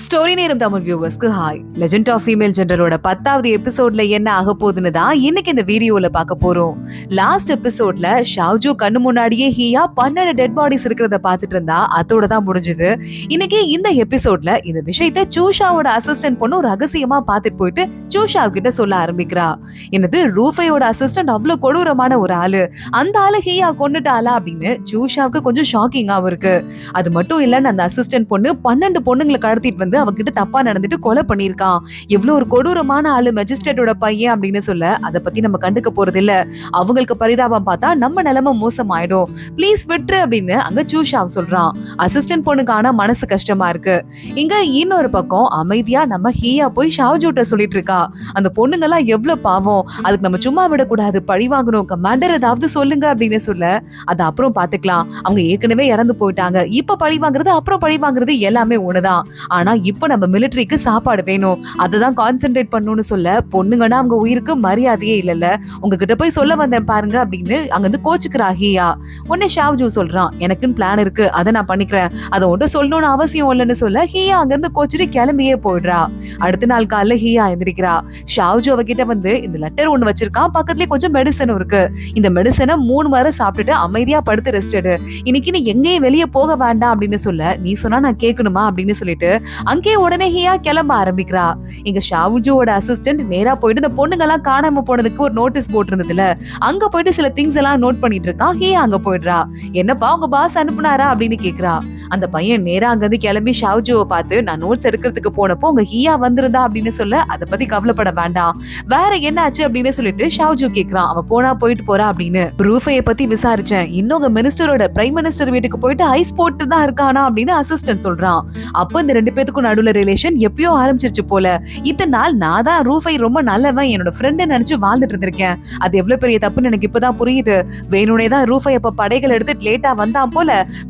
Story நேரம் தமிழ் வியூவர்ஸ்க்கு hi. Legend of female ஜெண்டரோட 10வது எபிசோட்ல என்ன ஆக போகுதுன்னு தான் இன்னைக்கு இந்த வீடியோல பார்க்க போறோம். லாஸ்ட் எபிசோட்ல ஷாவ்ஜூ கண்ணு முன்னாடியே ஹியா 12 டெட் பாடிஸ் இருக்கிறத பார்த்துட்டு இருந்தா அதோட தான் முடிஞ்சது. இன்னைக்கு இந்த எபிசோட்ல இந்த விஷயத்தை சூஷாவோட அசிஸ்டன்ட் பொண்ணு ரகசியமா பார்த்துட்டு போயிட்டு சூஷாவ் கிட்ட சொல்ல ஆரம்பிக்கிறா. என்னது ரூஃபையோட அசிஸ்டன்ட் அவ்வளவு கொடூரமான ஒரு ஆளு, அந்த ஆளு ஹியா கொண்டுட்டாளா அப்படின்னு சூஷாவுக்கு கொஞ்சம் ஷாக்கிங்காவும் இருக்கு. அது மட்டும் இல்லன்னு அந்த அசிஸ்டன்ட் பொண்ணு 12 பொண்ணுங்களை கடத்திட்டு வந்து அவகிட்ட தப்பா நடந்துட்டு கொலை பண்ணிருக்கான். எவ்வளவு ஒரு கொடூரமான ஆளு மெஜிஸ்ட்ரேட்டோட பையன் அப்படின்னு சொல்ல அதை பத்தி நம்ம கண்டுக்க போறது இல்ல. அவங்களுக்கு பரிதாபம் பார்த்தா நம்ம நிலைமை மோசமாயிடும், ப்ளீஸ் விட்டுரு அப்படின்னு அங்க சூஷாவ் சொல்றான். அசிஸ்டன்ட் பொண்ணுக்கான மனசு கஷ்டமா இருக்கு. இங்க இன்னொரு பக்கம் அமைதியா நம்ம ஹியா போய் ஷாவ்ஜூட்ட சொல்லிட்டு இருக்கா. அந்த பொண்ணுங்க எல்லாம் எவ்வளவு பாவம், அதுக்கு நம்ம சும்மா விடக்கூடாது, பழி வாங்கணும், கமாண்டர் ஏதாவது சொல்லுங்க அப்படின்னு சொல்ல அது அப்புறம் பாத்துக்கலாம், அவங்க ஏற்கனவே இறந்து போயிட்டாங்க, இப்ப பழி வாங்குறது அப்புறம் பழி வாங்குறது எல்லாமே ஒண்ணுதான், ஆனா இப்ப நம்ம மிலிட்டரிக்கு சாப்பாடு வேணும், அததான் கான்சென்ட்ரேட் பண்ணணும்னு சொல்ல பொண்ணுங்கன்னா அவங்க உயிருக்கு மரியாதையே இல்லல்ல, உங்ககிட்ட போய் சொல்ல வந்தேன் பாருங்க அப்படின்னு அங்க இருந்து கோச்சுக்கிறா ஹியா. உடனே ஷாவ்ஜூ சொல்றான், எனக்குன்னு பிளான் இருக்கு, அதை நான் பண்ணிக்கிறேன், அதை ஒன்றும் சொல்லணும்னு அவசியம் இல்லைன்னு சொல்ல ஹியா அங்க இருந்து கோச்சிட்டு கிளம்பியே போயிடுறா. அடுத்த நாள் காலைல ஹியா எந்திரிக்கிறா. ஷாவ்ஜூ அவகிட்ட வந்து இந்த லெட்டர் ஒண்ணு வச்சிருக்கான், பக்கத்துலயே கொஞ்சம் மெடிசனும் இருக்கு, இந்த மெடிசனை 3 வாரம் சாப்பிட்டுட்டு அமைதியா படுத்து ரெஸ்ட் எடு, இன்னைக்கு நீ எங்கேயும் வெளியே போக வேண்டாம் அப்படின்னு சொல்ல நீ சொன்னா நான் கேட்கணுமா அப்படின்னு சொல்லிட்டு அங்கே உடனே ஹியா கிளம்ப ஆரம்பிக்கிறா. இங்க ஷாவ்ஜூவோட அசிஸ்டன்ட் நேரா போயிட்டு இந்த பொண்ணுங்க எல்லாம் காணாம போனதுக்கு ஒரு நோட்டீஸ் போட்டு இருந்ததுல அங்க போயிட்டு சில திங்ஸ் எல்லாம் நோட் பண்ணிட்டு இருக்கான். ஹியா அங்க போயிடுறா. என்னப்பா உங்க பாஸ் அனுப்புனாரா அப்படின்னு கேக்குறா. அந்த பையன் நேரா அங்க இருந்து கிளம்பி ஷாவ்ஜூவை பார்த்து நான் நோட்ஸ் எடுக்கிறதுக்கு போனப்போ உங்க ஹியா வந்திருந்தா அப்படின்னு சொல்ல அதை பத்தி கவலைப்பட வேண்டாம், வேற என்ன ஆச்சு அப்படின்னு சொல்லிட்டு ஷாவ்ஜூ கேக்குறான். அவ போனா போயிட்டு போறா அப்படின்னு. ரூஃபையை பத்தி விசாரிச்சேன், இன்னும் மினிஸ்டரோட பிரைம் மினிஸ்டர் வீட்டுக்கு போயிட்டு ஐஸ் போட்டு தான் இருக்கானா அப்படின்னு அசிஸ்டன்ட் சொல்றான். அப்ப இந்த 2 பேத்துக்கும் நடுவுல ரிலேஷன் எப்பயோ ஆரம்பிச்சிருச்சு போல. இத்தனை நாள் நான் தான் ரூஃபை ரொம்ப நல்லவன், என்னோட ஃப்ரெண்ட் நினைச்சு வாழ்ந்துட்டு இருந்திருக்கேன், அது எவ்வளவு பெரிய தப்புன்னு எனக்கு இப்பதான் புரியுது. வேணுனே தான் ரூஃபை அப்ப படைகள் எடுத்து லேட்டா வந்தான் போல,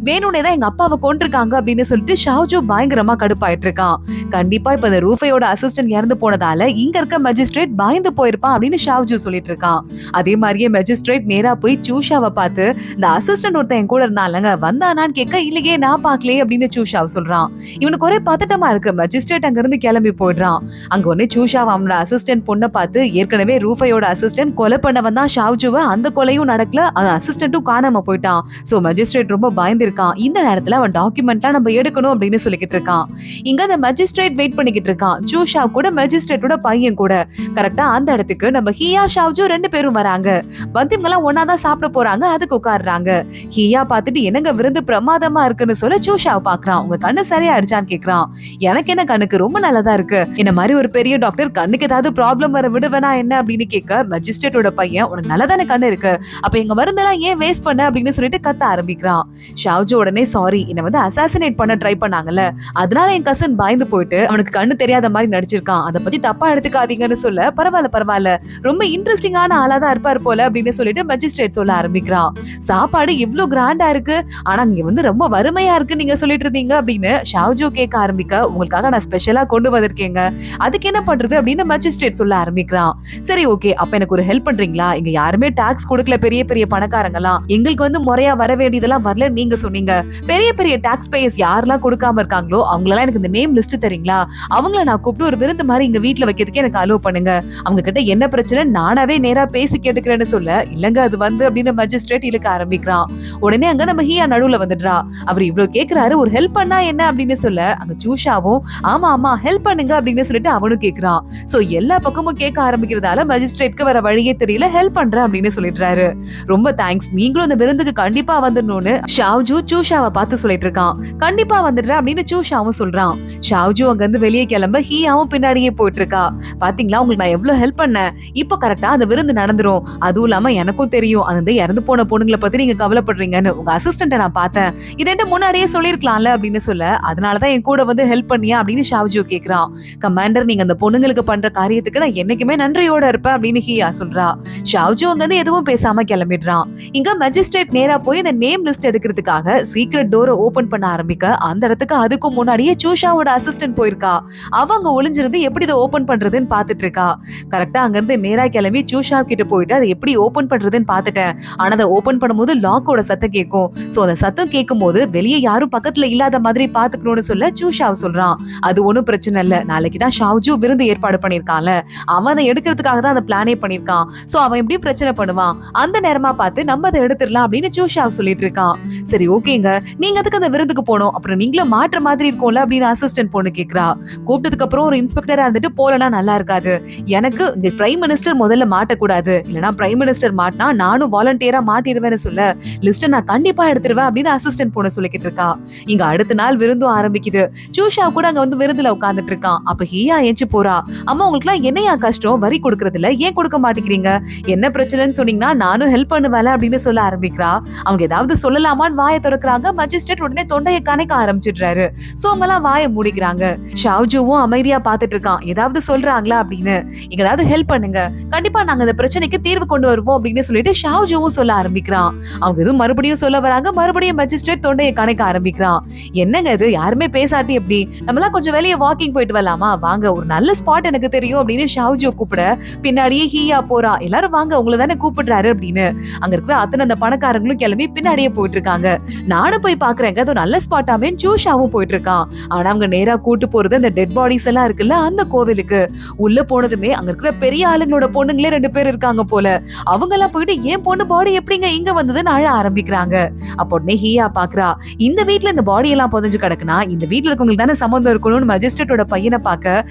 வேணுனே தான் எங்க அப்பாவை கொண்டிருக்காங்க அப்படின்னு சொல்லிட்டு ஷாவ்ஜூ பயங்கரமா கடுப்பாயிட்டு இருக்கான். கண்டிப்பா இப்ப இந்த ரூஃபையோட அசிஸ்டன்ட் இறந்து போனதால இங்க இருக்க மெஜிஸ்ட்ரேட் பயந்து போயிருப்பான் அப்படின்னு ஷாவ்ஜூ சொல்லிட்டு இருக்கான். அதே மாதிரியே மெஜிஸ்ட்ரேட் நேரா போய் சூஷாவை பார்த்து இந்த அசிஸ்டன்ட் ஒருத்தன் என் கூட இருந்தாங்க வந்தானான்னு கேட்க இல்லையே நான் பாக்கலையே அப்படின்னு சூஷாவ் சொல்றான். இவனுக்கு ஒரே பதட்டமா இருக்கு. மெஜிஸ்ட்ரேட் அங்க இருந்து கிளம்பி போயிடுறான். அங்க ஒன்னே சூஷாவ் அவனோட அசிஸ்டன்ட் பொண்ணை பார்த்து ஏற்கனவே ரூஃபையோட அசிஸ்டன்ட் கொலை பண்ண வந்தா ஷாவ்ஜூவை, அந்த கொலையும் நடக்கல, அந்த அசிஸ்டன்ட்டும் காணாம போயிட்டான். சோ மெஜிஸ்ட்ரேட் ரொம்ப பயந்திருக்கான். இந்த நேரத்துல அவன் டாக்குமெண்ட்லாம் நம்ம எடுக்கணும் அப்படின்னு சொல்லிக்கிட்டு இருக்கான். இங்க அந்த மெஜிஸ்ட்ரேட் வெயிட் பண்ணிக்கிட்டு இருக்கான். சூஷாவ் கூட மெஜிஸ்ட்ரேட்டோட பையன் கூட. கரெக்டா அந்த இடத்துக்கு நம்ம ஹியா ஷாவ்ஜூ 2 பேரும் வராங்க. வந்தவங்கலாம் ஒன்னாதான் சாப்பிட போறாங்க, அதுக்கு உட்காடுறாங்க. ஹியா பார்த்துட்டு என்னங்க விருந்து பிரமாதமா இருக்குன்னு சொல்ல சூஷாவ் பாக்குறான். உங்க கண்ணு சரியா அடிச்சான்னு கேக்குறான். எனக்கு என்ன கண்ணுக்கு ரொம்ப நல்லதா இருக்கு, என்ன மாதிரி ஒரு பெரிய டாக்டர் கண்ணுக்கு ஏதாவது ப்ராப்ளம் வர விடுவேனா என்ன அப்படின்னு கேட்க மெஜிஸ்ட்ரேட்டோட பையன் உனக்கு நல்லதான கண்ணு இருக்கு, அப்ப எங்க மருந்தெல்லாம் ஏன் வேஸ்ட் பண்ண அப்படின்னு சொல்லிட்டு கத்த ஆரம்பிக்கிறான். ஷாவ்ஜூ உடனே சாரி, என்ன அசாசினேட் பண்ண ட்ரை பண்ணாங்கல்ல, அதனால என் கசன் பயந்து போயிட்டு அவனுக்கு கண்ணு தெரியாத மாதிரி நடிச்சிருக்கான், அதை பத்தி தப்பா எடுத்துக்காதீங்கன்னு சொல்ல பரவாயில்ல பரவாயில்ல ரொம்ப இன்ட்ரெஸ்டிங்கான ஆளாதான் இருப்பாரு போல அப்படின்னு சொல்லிட்டு மெஜிஸ்ட்ரேட் சொல்ல ஆரம்பிக்கிறான். சாப்பாடு இவ்வளவு கிராண்டா இருக்கு, ஆனா இங்க ரொம்ப வறுமையா இருக்கு நீங்க சொல்லிட்டு இருந்தீங்க அப்படின்னு ஷாவ்ஜூ கேட்க ஆரம்பிக்க உங்களுக்காக நான் ஸ்பெஷலா கொண்டு வந்திருக்கேங்க, அதுக்கு என்ன பண்றது அப்படின்னு மெஜிஸ்ட்ரேட் சொல்ல ஆரம்பிக்கிறான். சரி ஓகே, அப்ப எனக்கு ஒரு ஹெல்ப் பண்றீங்களா, இங்க யாருமே டாக்ஸ் கொடுக்கல, பெரிய பெரிய பணக்காரங்கலாம் எங்களுக்கு முறையா வர வேண்டியதெல்லாம் வரல நீங்க சொன்னீங்க, பெரிய பெரிய டாக்ஸ் பேயர்ஸ் யாரெல்லாம் கொடுக்காம இருக்காங்களோ அவங்களெல்லாம் எனக்கு இந்த நேம் லிஸ்ட் தரீங்களா, அவங்கள நான் கூப்பிட்டு ஒரு விருந்து மாதிரி இங்க வீட்டுல வைக்கிறதுக்கு எனக்கு அலோவ் பண்ணுங்க, அவங்க கிட்ட என்ன பிரச்சனை நானாவே நேரா பேசி கேட்டுக்கிறேன்னு சொல்ல இல்லங்க அது அப்படின்னு மெஜிஸ்ட்ரேட் இழுக்க ஆரம்பிக்கிறான். உடனே அங்க நம்ம ஹியா நடுவுல வந்துடுறா. அவர் இவ்வளவு கேக்குறாரு, ஒரு ஹெல்ப் பண்ணா என்ன அப்படின்னு சொல்ல அங்க சூஷாவும் ஆமா ஆமா ஹெல்ப் பண்ணுங்க அப்படின்னு சொல்லிட்டு அவனும் கேக்குறான். சோ எல்லா பக்கமும் கேட்க ஆரம்பிக்கிறதால மெஜிஸ்ட்ரேட்க்கு வர வழியே தெரியல, ஹெல்ப் பண்றேன் அப்படின்னு சொல்லிடுறாரு. ரொம்ப தேங்க்ஸ், நீங்களும் இந்த விருந்துக்கு கண்டிப்பா வந்துடணும்னு ஷாவ்ஜூ சூஷாவை பார்த்து சொல்லிட்டு இருக்கான். கண்டிப்பா வந்துடுற அப்படின்னு சூஷாவும் சொல்றான். ஷாவ்ஜூ அங்க இருந்து வெளியே கிளம்ப ஹியாவும் பின்னாடியே போயிட்டு இருக்கா. பாத்தீங்களா உங்களுக்கு நான் எவ்வளவு ஹெல்ப் பண்ணேன், இப்ப கரெக்டா அந்த விருந்து நடந்துரும், அதுவும் இல்லாம எனக்கும் தெரியும் அந்த இறந்து போன பொண்ணுங்களை பத்தி நீங்க கவலைப்படுறீங்கன்னு, உங்க அசிஸ்டன்ட்ட நான் பார்த்தேன், இதென்ன முன்னாடியே சொல்லிருக்கலாம்ல அப்படின்னு சொல்ல அதனாலதான் என் கூட ஹெல்ப் பண்ணியா அப்படின்னு ஷாவ்ஜூ கேக்குறான். கமாண்டர் நீங்க அந்த பொண்ணுங்களுக்கு பண்ற காரியத்துக்கு நான் என்னைக்குமே நன்றியோட இருப்பேன் அப்படின்னு ஹியா சொல்றா. ஷாவ்ஜூ அங்க எதுவும் பேசாம கிளம்பிடுறான். இங்க மெஜிஸ்ட்ரேட் நேரா போய் இந்த நேம் லிஸ்ட் எடுக்கிறதுக்காக சீக்ரெட் டோரை ஓபன் பண்ண ஆரம்பிக்க அந்த இடத்துக்கு அதுக்கும் முன்னாடியே சூஷாவோட அசிஸ்டன்ட் போயிருக்கா. அவங்க ஒளிஞ்சிருந்து எப்படி இதை ஓபன் பண்றதுன்னு பாத்துட்டு இருக்கா. கரெக்டா அங்க இருந்து நேரா கிளம்பி சூஷா கிட்ட போயிட்டு அதை எப்படி ஓபன் பண்றதுன்னு பாத்துட்டேன், ஆனா அதை ஓபன் பண்ணும்போது லாக்கோட சத்தம் கேட்கும், சோ அந்த சத்தம் கேட்கும் போது வெளியே யாரும் பக்கத்துல இல்லாத மாதிரி பாத்துக்கணும்னு சொல்ல சூஷாவ் சூஷாவும் சொல்றான், அது ஒண்ணும் பிரச்சனை இல்ல, நாளைக்கு தான் ஷாவ்ஜூ விருந்து ஏற்பாடு பண்ணிருக்கான்ல, அவன் அதை எடுக்கிறதுக்காக தான் அந்த பிளானே பண்ணிருக்கான். சோ அவன் எப்படி பிரச்சனை பண்ணுவான், அந்த நேரமா பார்த்து நம்ம அதை எடுத்துடலாம் அப்படின்னு சூஷாவ் சொல்லிட்டு இருக்கான். சரி ஓகேங்க, நீங்க அதுக்கு அந்த விருந்துக்கு போனோம், அப்புறம் நீங்களும் மாற்ற மாதிரி இருக்கும்ல அப்படின்னு அசிஸ்டன்ட் பொண்ணு கேக்குறா. கூப்பிட்டதுக்கு அப்புறம் ஒரு இன்ஸ்பெக்டரா இருந்துட்டு போலனா நல்லா இருக்காது, எனக்கு இங்க பிரைம் மினிஸ்டர் முதல்ல மாட்டக்கூடாது, இல்லனா பிரைம் மினிஸ்டர் மாட்டினா நானும் வாலண்டியரா மாட்டிடுவேன்னு சொல்ல லிஸ்ட நான் கண்டிப்பா எடுத்துருவேன் அப்படின்னு அசிஸ்டன்ட் பொண்ணு சொல்லிக்கிட்டு இருக்கா. இங்க அடுத்த நாள் விருந்தும் ஆரம்பிக்குது. சூஷா கூட அங்க வந்து விருந்துல உட்கார்ந்துட்டு இருக்கான். அப்ப ஹியா ஏஞ்சி போறா. அம்மா உங்களுக்கு எல்லாம் என்னையா கஷ்டம், வரி கொடுக்கறதுல ஏன் கொடுக்க மாட்டேங்கிறீங்க, என்ன பிரச்சனைன்னு சொன்னீங்கன்னா நானும் ஹெல்ப் பண்ணுவேன் அப்படின்னு சொல்ல ஆரம்பிக்கிறா. அவங்க ஏதாவது சொல்லலாமான்னு வாயை திறக்கிறாங்க. மஜிஸ்ட்ரேட் உடனே தொண்டையை கணைக்க ஆரம்பிச்சிடுறாரு. சோ அவங்க எல்லாம் வாயை மூடிக்கிறாங்க. ஷாவ்ஜூவும் அமைதியா பாத்துட்டு இருக்கான், ஏதாவது சொல்றாங்களா அப்படின்னு. இங்க ஏதாவது ஹெல்ப் பண்ணுங்க, கண்டிப்பா நாங்க இந்த பிரச்சனைக்கு தீர்வு கொண்டு வருவோம் அப்படின்னு சொல்லிட்டு ஷாவ்ஜூவும் சொல்ல ஆரம்பிக்கிறான். அவங்க எதுவும் மறுபடியும் சொல்ல வராங்க. மறுபடியும் மஜிஸ்ட்ரேட் தொண்டையை கணைக்க ஆரம்பிக்கிறான். என்னங்க இது, யாருமே பேசாட்டி எப்படி, நம்மளாம் கொஞ்சம் வெளியே வாக்கிங் போயிட்டு வரலாமா, வாங்க ஒரு நல்ல ஸ்பாட் எனக்கு தெரியும் அப்படின்னு ஷாவ்ஜூ கூப்பிட பின்னாடியே ஹியா போறா. எல்லாரும் வாங்க, உங்களை தானே கூப்பிடுறாரு அப்படின்னு. அங்க இருக்கிற அத்தனை அந்த பணக்காரங்களும் கிளம்பி பின்னாடியே போயிட்டு இருக்காங்க. நானும் போய் பாக்குறேங்க, அது நல்ல ஸ்பாட்டாவே சூஷாவும் போயிட்டு இருக்கான். ஆனா அவங்க நேரா கூட்டு போறது அந்த டெட் பாடிஸ் எல்லாம் இருக்குல்ல அந்த கோவிலுக்கு. உள்ள போனதுமே அங்க இருக்கிற பெரிய ஆளுங்களோட பொண்ணுங்களே 2 பேர் இருக்காங்க போல. அவங்க எல்லாம் போயிட்டு என் பொண்ணு பாடி எப்படிங்க இங்க வந்ததுன்னு அழ ஆரம்பிக்கிறாங்க. அப்போ உடனே ஹியா பாக்குறா, இந்த வீட்டுல இந்த பாடி எல்லாம் புதைஞ்சு கிடக்குனா இந்த வீட்டுல இருக்கவங்களுக்கு தானே சம்பந்தம் இருக்கணும்னு மஜிஸ்ட்ரேட்டோட பையனை பாக்க,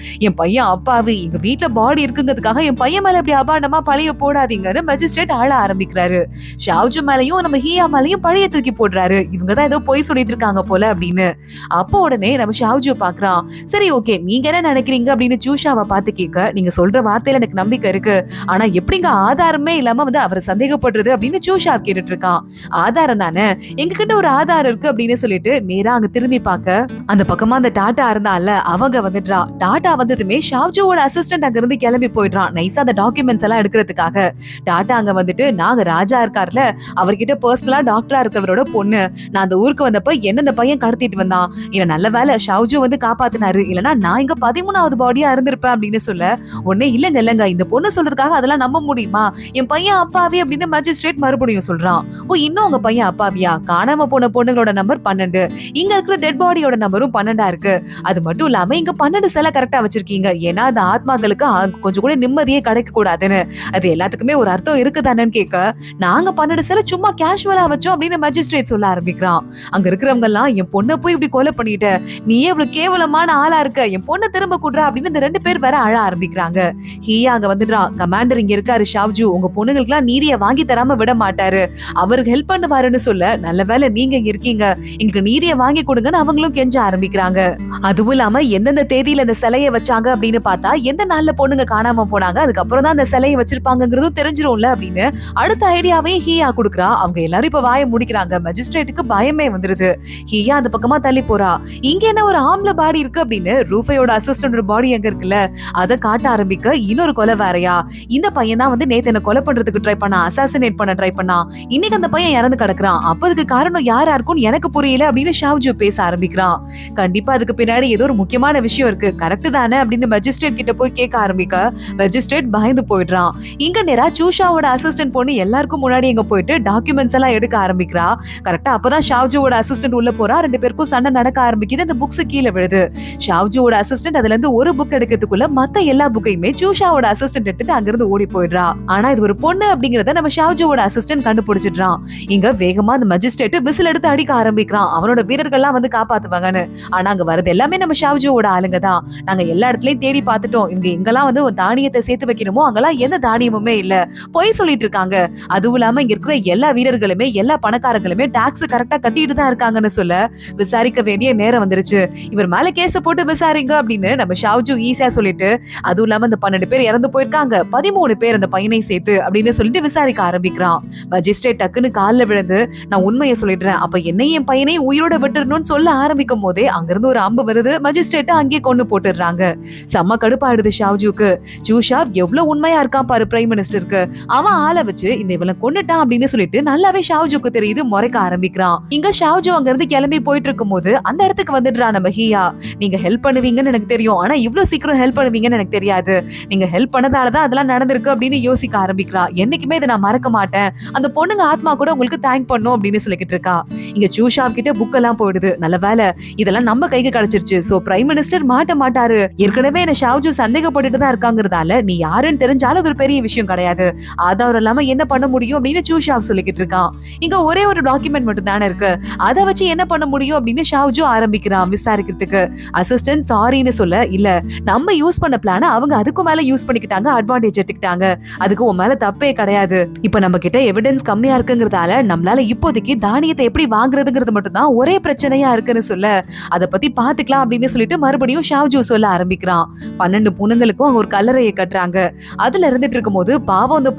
என் பையன் அப்பாவி, எங்க வீட்டுல பாடி இருக்குங்கிறதுக்காக என் பையன் மேல இப்படி அபாண்டமா பழைய போடாதீங்கன்னு மஜிஸ்ட்ரேட் அழ ஆரம்பிக்கிறாரு. ஷாவ்ஜூ மேலையும் நம்ம ஹியா மேலையும் பழைய தூக்கி போடுறாரு. இவங்கதான் ஏதோ பொய் சொல்லிட்டு இருக்காங்க போல அப்படின்னு. அப்போ உடனே நம்ம ஷாவ்ஜூ பாக்குறான். சரி ஓகே, நீங்க என்ன நினைக்கிறீங்க அப்படின்னு சூஷாவை பார்த்து கேட்க, நீங்க சொல்ற வார்த்தையில எனக்கு நம்பிக்கை இருக்கு, ஆனா எப்படிங்க ஆதாரமே இல்லாம வந்து அவரை சந்தேகப்படுறது அப்படின்னு சூஷா கேட்டுட்டு இருக்கான். ஆதாரம் தானே, எங்க கிட்ட ஒரு ஆதாரம் இருக்கு அப்படின்னு சொல்லிட்டு நேரா அங்க திரும்பி பார்க்க அந்த பக்கமா அந்த டாட்டா இருந்தால அவங்க வந்துடுறா. டாட்டா வந்ததுமே ஷாவ்ஜூவோட அசிஸ்டன்ட் அங்க இருந்து கிளம்பி போயிடுறான் நைஸா அந்த டாக்குமெண்ட்ஸ் எல்லாம் எடுக்கிறதுக்காக. டாட்டா அங்க வந்துட்டு, நாங்க ராஜா இருக்காருல, அவர்கிட்ட பர்சனலா டாக்டரா இருக்கிறவரோட பொண்ணு, நான் அந்த ஊருக்கு வந்தப்ப என்ன இந்த பையன் கடத்திட்டு வந்தான், இல்ல நல்ல வேலை ஷாவ்ஜூ வந்து காப்பாத்தினாரு, இல்லனா நான் இங்க 13வது பாடியா இருந்திருப்பேன் அப்படின்னு சொல்ல உடனே இல்லங்க இந்த பொண்ணு சொல்றதுக்காக அதெல்லாம் நம்ப முடியுமா, என் பையன் அப்பாவி அப்படின்னு மஜிஸ்ட்ரேட் மறுபடியும் சொல்றான். ஓ இன்னும் உங்க பையன் அப்பாவியா, காணாம போன பொண்ணுங்களோட நம்பர் 12, இங்க இருக்கிற டெட் பாடியோட நம்பரும் 12 இருக்கு, அது மட்டும் இல்லாம இங்க 12 சிலை கரெக்டா வச்சிருக்கீங்க, ஏன்னா அந்த ஆத்மாக்களுக்கு கொஞ்சம் கூட நிம்மதியே கிடைக்க கூடாதுன்னு, அது எல்லாத்துக்குமே ஒரு அர்த்தம் இருக்குதானு கேட்க, நாங்க 12 சிலை சும்மா கேஷுவலா வச்சோம் அப்படின்னு மஜிஸ்ட்ரேட் சொல்ல ஆரம்பிக்கிறான். அங்க இருக்கிறவங்க எல்லாம், என் பொண்ணை போய் இப்படி கொலை பண்ணிட்ட, நீ எவ்வளவு கேவலமான ஆளா இருக்க, என் பொண்ணை திரும்ப கூடுறா அப்படின்னு இந்த 2 பேர் வேற அழ ஆரம்பிக்கிறாங்க. ஹியா அங்க வந்துடுறா. கமாண்டர் இங்க இருக்காரு ஷாவ்ஜூ, உங்க பொண்ணுங்களுக்கு எல்லாம் நீதியை வாங்கி தராம விட மாட்டாரு, அவருக்கு ஹெல்ப் பண்ணுவாருன்னு சொல்ல, நல்ல வேலை நீங்க இங்க இருக்கீங்க, எங்களுக்கு நீதியை வாங்கி கொடுங்கன்னு அவங்களும் கெஞ்ச ஆரம்பிக்கிறாங்க. அதுவும் இல்லாம எந்தெந்த தேதியில இந்த சிலையை வச்சாங்க அப்படின்னு பார்த்தா எந்த நாள்ல பொண்ணுங்க காணாம போனாங்க, அதுக்கப்புறம் தான் அந்த சிலையை வச்சிருப்பாங்கிறதும் தெரிஞ்சிரும்ல அப்படின்னு அடுத்த ஐடியாவே ஹியா கொடுக்குறா. அவங்க எல்லாரும் இப்ப வாயை முடிக்கிறாங்க. மஜிஸ்ட்ரேட்டுக்கு பயமே வந்துருது. ஹியா அந்த பக்கமா தள்ளி போறா. இங்க என்ன ஒரு ஆம்பளை பாடி இருக்கு அப்படின்னு ரூஃபையோட அசிஸ்டன்ட் பாடி எங்க இருக்குல்ல அதை காட்ட ஆரம்பிக்க, இன்னொரு கொலை வேறையா, இந்த பையன் தான் வந்து நேத்து என்ன கொலை பண்றதுக்கு ட்ரை பண்ணா, அசாசினேட் பண்ண ட்ரை பண்ணா, இன்னைக்கு அந்த பையன் இறந்து கிடக்குறான், அப்ப அதுக்கு காரணம் யாரா இருக்கும்னு எனக்கு புரியல அப்படின்னு ஷாவ்ஜூ பேச ஆரம்பிக்கிறான். கண்டிப்பா அதுக்கு பின்னாடி ஏதோ ஒரு முக்கியமான விஷயம் இருக்கு, கரெக்ட் தானே அப்படின்னு மஜிஸ்ட்ரேட் கிட்ட போய் கேட்க ஆரம்பிக்க மஜிஸ்ட்ரேட் பயந்து போயிடுறான். இங்க நேரா சூஷாவோட அசிஸ்டன்ட் பொண்ணு எல்லாருக்கும் முன்னாடி எங்க போயிட்டு டாக்குமெண்ட்ஸ் எல்லாம் எடுக்க ஆரம்பிக்கிறா. கரெக்டா அப்பதான் ஷாவ்ஜூவோட அசிஸ்டன்ட் உள்ள போறா. 2 பேருக்கும் சண்டை நடக்க ஆரம்பிக்குது. அந்த புக்ஸ் கீழே விழுது. ஷாவ்ஜூவோட அசிஸ்டன்ட் அதுல இருந்து ஒரு புக் எடுக்கிறதுக்குள்ள மத்த எல்லா புக்கையுமே சூஷாவோட அசிஸ்டன்ட் எடுத்துட்டு அங்கிருந்து ஓடி போயிடுறா. ஆனா இது ஒரு பொண்ணு அப்படிங்கறத நம்ம ஷாவ்ஜூவோட அசிஸ்டன்ட் கண்டுபிடிச்சிடுறான். இங்க வேகமா அந்த மஜிஸ்ட்ரேட் விசில் எடுத்து அடிக்க ஆரம்பிக்கிறான், அவனோட வீரர்கள் எல்லாம் வந்து காப்பாத்துவாங்கன்னு. ஆனா அங்க வரது எல்லாமே நம்ம ஷாவ்ஜூவோட ஆளுங்க தான். நாங்க எல்லா இடத்துலயும் தேடி பார்த்துட்டோம், இவங்க எங்கெல்லாம் வந்து தானியத்தை சேர்த்து வைக்கணுமோ அங்கெல்லாம் எந்த தானியமுமே இல்ல, பொய் சொல்லிட்டு இருக்காங்க. அதுவும் இல்லாம இங்க இருக்கிற எல்லா வீரர்களுமே எல்லா பணக்காரங்களுமே டாக்ஸ் கரெக்டா கட்டிட்டு தான் இருக்காங்கன்னு சொல்ல, விசாரிக்க வேண்டிய நேரம் வந்துருச்சு, இவர் மேல கேஸ் போட்டு விசாரிங்க அப்படின்னு நம்ம ஷாவ்ஜூ ஈஸியா சொல்லிட்டு, அதுவும் இல்லாம அந்த 12 பேர் இறந்து போயிருக்காங்க, 13 பேர் அந்த பையனை சேர்த்து அப்படின்னு சொல்லிட்டு விசாரிக்க ஆரம்பிக்கிறான். மஜிஸ்ட்ரேட் டக்குன்னு கால்ல விழுந்து, நான் உண்மையை சொல்லிடுறேன், அப்ப என்னையும் என் பையனையும் உயிரோட விட்டுறணும்னு சொல்ல ஆரம்பிக்கும் போதே அங்கிருந்து ஒரு அம்பு வருது. மஜிஸ்ட்ரேட் அங்கேயே கொண்டு போட்டுடுறாங்க. செம்ம கடுப்பாயிடுது ஷாவ்ஜூக்கு. சூஷாவ் எவ்வளவு உண்மையா இருக்கான் பாரு பிரைம் மினிஸ்டருக்கு, அவன் ஆளை வச்சு இந்த இவளை கொன்னுட்டான் அப்படின்னு சொல்லிட்டு நல்லாவே ஷாவ்ஜூக்கு தெரியுது. முறைக்க ஆரம்பிக்கிறான். இங்க ஷாவ்ஜூ அங்க இருந்து கிளம்பி போயிட்டு இருக்கும் போது அந்த இடத்துக்கு வந்துடுறா நம்ம ஹியா. நீங்க ஹெல்ப் பண்ணுவீங்கன்னு எனக்கு தெரியும், ஆனா இவ்வளவு சீக்கிரம் ஹெல்ப் பண்ணுவீங்கன்னு எனக்கு தெரியாது, நீங்க ஹெல்ப் பண்ணதாலதான் அதெல்லாம் நடந்திருக்கு அப்படின்னு யோசிக்க ஆரம்பிக்கிறா. என்னைக்குமே இதை நான் மறக்க மாட்டேன், அந்த பொண்ணுங்க ஆத்மா கூட உங்களுக்கு தேங்க் பண்ணும் அப்படின்னு சொல்லிக்கிட்டு இருக்கா. இங்க சூஷாவ் கிட்ட புக் எல்லாம் போயிடுது. நல்ல வேலை இதெல்லாம் நம்ம கைக்கு கிடைச்சிருச்சு. சோ பிரைம் மினிஸ்டர் மாட்ட மாட்டாரு. ஏற்கனவே என்ன ஷாவ்ஜூ சந்தேகப்பட்டுட்டு தான் இருக்காங்கறதால நீ யாருன்னு தெரிஞ்சாலும் அது ஒரு பெரிய விஷயம் கிடையாது. ஆதாரம் இல்லாம என்ன பண்ண முடியும் அப்படின்னு சூஷாவ் சொல்லிக்கிட்டு இருக்கான். இங்க ஒரே ஒரு டாக்குமெண்ட் மட்டும் தானே இருக்கு. அதை வச்சு என்ன பண்ண முடியும் அப்படின்னு ஷாவ்ஜூ ஆரம்பிக்கிறான் விசாரிக்கிறதுக்கு. அசிஸ்டன்ட் சாரின்னு சொல்ல, இல்ல நம்ம யூஸ் பண்ண பிளான அவங்க அதுக்கு மேல யூஸ் பண்ணிக்கிட்டாங்க, அட்வான்டேஜ் எடுத்துக்கிட்டாங்க. அதுக்கு உன் மேல தப்பே கிடையாது. இப்ப நம்ம கிட்ட எவிடன்ஸ் கம்மியா இருக்குங்கிறதால நம்மளால இப்போதைக்கு தானியத்தை எப்படி வாங்குறதுங்கிறது மட்டும் தான் ஒரே பிரச்சனையா இருக்குன்னு சொல்ல, அத பத்தி பாத்துக்கலாம் அப்படின்னு சொல்லிட்டு மறுபடியும் ஷாவ்ஜூ சொல்ல ஆரம்பிக்கிறான். 12 பொண்ணுங்களுக்கும் அங்க ஒரு கல்லறையை கட்டுறாங்க. அதுல இருந்துட்டு இருக்கும்போது பாவம் அந்த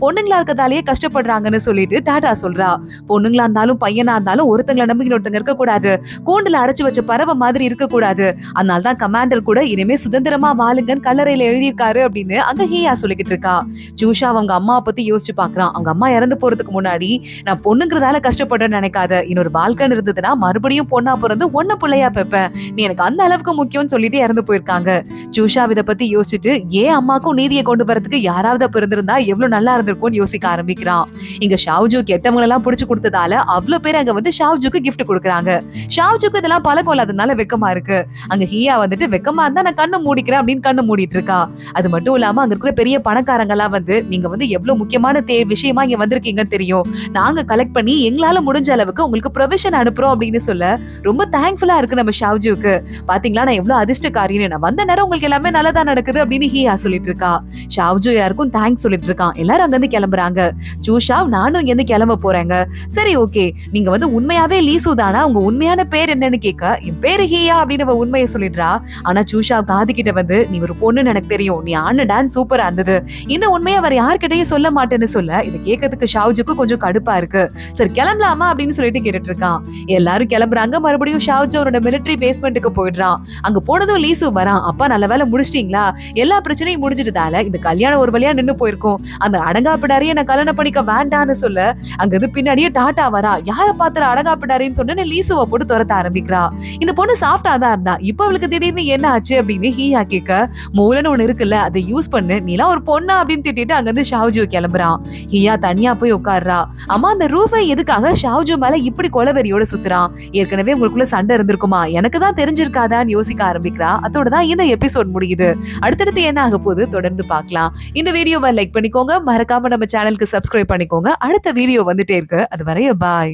பொண்ணுங்களா இருக்கதாலேயே கஷ்டப்படுறாங்கன்னு சொல்லிட்டு டாடா சொல்றா. பொண்ணுங்களா இருந்தாலும் பையனா இருந்தாலும் ஒருத்தங்கள நம்பி இன்னொருத்தங்க இருக்க கூடாது. கூண்டுல அடைச்சு வச்ச பறவை மாதிரி இருக்க கூடாது. அதனாலதான் கமாண்டர் கூட இனிமே சுதந்திரமா வாழுங்கன்னு கல்லறையில எழுதியிருக்காரு அப்படின்னு அங்க ஹீயா சொல்லிக்கிட்டு இருக்கா. ஜூஷா அவங்க அம்மாவை பத்தி யோசிச்சு பாக்குறான். அவங்க அம்மா இறந்து போறதுக்கு முன்னாடி, நான் பொண்ணுங்கிறதால கஷ்டப்படுறேன்னு நினைக்காத, இன்னொரு பால்கன் இருந்ததுன்னா மறுபடியும் பொண்ணா பிறந்து ஒன்ன பிள்ளையா பெப்பேன், நீ எனக்கு அந்த அளவுக்கு முக்கியம்னு சொல்லிட்டு இறந்து போயிருக்காங்க. ஜூஷா இதை பத்தி யோசிச்சுட்டு ஏன் அம்மாக்கும் நீதியை கொண்டு வரதுக்கு யாராவது பிறந்திருந்தா எவ்வளவு நல்லா இருந்திருக்கும்னு யோசிக்க ஆரம்பிக்கிறான். இங்க ஷாவ்ஜூ கெட்டவங்க எல்லாம் புடிச்சு கொடுத்ததால அவ்வளவு பேர் அங்க வந்து ஷாவ்ஜூக்கு கிஃப்ட் கொடுக்குறாங்க. ஷாவ்ஜூக்கு இதெல்லாம் பழக்கம் இல்லாதனால வெக்கமா இருக்கு. அங்க ஹீயா வந்துட்டு வெக்கமா இருந்தா நான் கண்ணு மூடிக்கிறேன் அப்படின்னு கண்ணு மூடிட்டு இருக்கா. அது மட்டும் இல்லாம அங்க இருக்கிற பெரிய பணக்காரங்க எல்லாம் வந்து, நீங்க வந்து எவ்வளவு முக்கியமான விஷயமா இங்க வந்திருக்கீங்கன்னு தெரியும், நாங்க கலெக்ட் பண்ணி எங்களால முடிஞ்ச அளவுக்கு உங்களுக்கு ப்ரொவிஷன் அனுப்புறோம் அப்படின்னு சொல்ல ரொம்ப தேங்க்ஃபுல்லா இருக்கு நம்ம ஷாவ்ஜூக்கு. பாத்தீங்களா நான் எவ்வளவு அதிர்ஷ்டக்காரின்னு, நான் வந்த நேரம் உங்களுக்கு எல்லாமே நல்லதா நடக்குது அப்படின்னு ஹீயா சொல்லிட்டு இருக்கா. ஷாவ்ஜூ யாருக்கும் தேங்க்ஸ் சொல்லிட்டு இருக்கான். எல்லாரும் அங்க இருந்து கிளம்புறாங்க. ஜூஷாவ் நானும் இங்க இருந்து கிளம்ப போறேங்க. சரி ஓகே, நீங்க வந்து உண்மையாவே லீசு தானா, உங்க உண்மையான பேர் என்னன்னு கேட்க, என் பேரு ஹீயா அப்படின்னு உண்மையை சொல்லிடுறா. ஆனா ஜூஷாவ் காது கிட்ட வந்து, நீ ஒரு பொண்ணுன்னு எனக்கு தெரியும், நீ ஆன டான்ஸ் சூப்பரா இருந்தது, இந்த உண்மையை வேற யார்கிட்டயும் சொல்ல மாட்டேன்னு சொல்ல, இதை கேட்கறதுக்கு ஷாவ்ஜூக்கு கொஞ்சம் கடுப்பா இருக்கு. சரி கிளம்பலாமா அப்படின்னு சொல்லிட்டு கேட்டுட்டு இருக்கான். எல்லாரும் கிளம்புறாங்க. மறுபடியும் ஷாவ்ஜூ அவரோட மிலிட்டரி பேஸ்மெண்ட்டுக்கு போயிடுறான். அங்க போனதும் லீசு வரான். அப்பா நல்ல வேலை முடிச்சிட்டீங்களா, எல்லா பிரச்சனையும் முடிஞ்சிட்டதால இந்த கல்யாணம் ஒரு வழியா நின்னு போயிருக்கும், அந்த அடங்காப்பிடாரியை நான் கல்யாணம் பண்ணிக்க வேண்டான்னு சொல்ல, அங்க இது பின்னாடியே டாட்டா வரா. யார பாத்துற அடங்காப்பிடாரின்னு சொன்னு லீசுவை போட்டு துரத்த ஆரம்பிக்கிறா. இந்த பொண்ணு சாஃப்டா தான் இருந்தா, இப்ப அவளுக்கு திடீர்னு என்ன ஆச்சு அப்படின்னு ஹீயா கேட்க, மூலன்னு ஒண்ணு இருக்குல்ல அதை யூஸ் பண்ணு, நீலாம் ஒரு பொண்ணா அப்படின்னு திட்டிட்டு அங்க இருந்து ஷாவ்ஜூ கிளம்புறான். ஹீயா தனியா போய் உட்கார்றா. அம்மா அந்த ரூஃபை எதுக்காக ஷாவ்ஜூ மேல இப்படி கொலவெறியோட சுத்துறான், ஏற்கனவே உங்களுக்குள்ள சண்டை இருந்திருக்குமா, எனக்கு தான் தெரிஞ்சிருக்காதான்னு யோசிக்க ஆரம்பிக்கிறா. அதோட தான் இந்த எபிசோட் முடியுது. அடுத்தடுத்து என்ன ஆக போகுது தொடர்ந்து பார்க்கலாம். இந்த வீடியோவை லைக் பண்ணிக்கோங்க, மறக்காம நம்ம சேனலுக்கு சப்ஸ்கிரைப் பண்ணிக்கோங்க. அடுத்த வீடியோ வந்துட்டே இருக்கு. அது வரைய பாய்.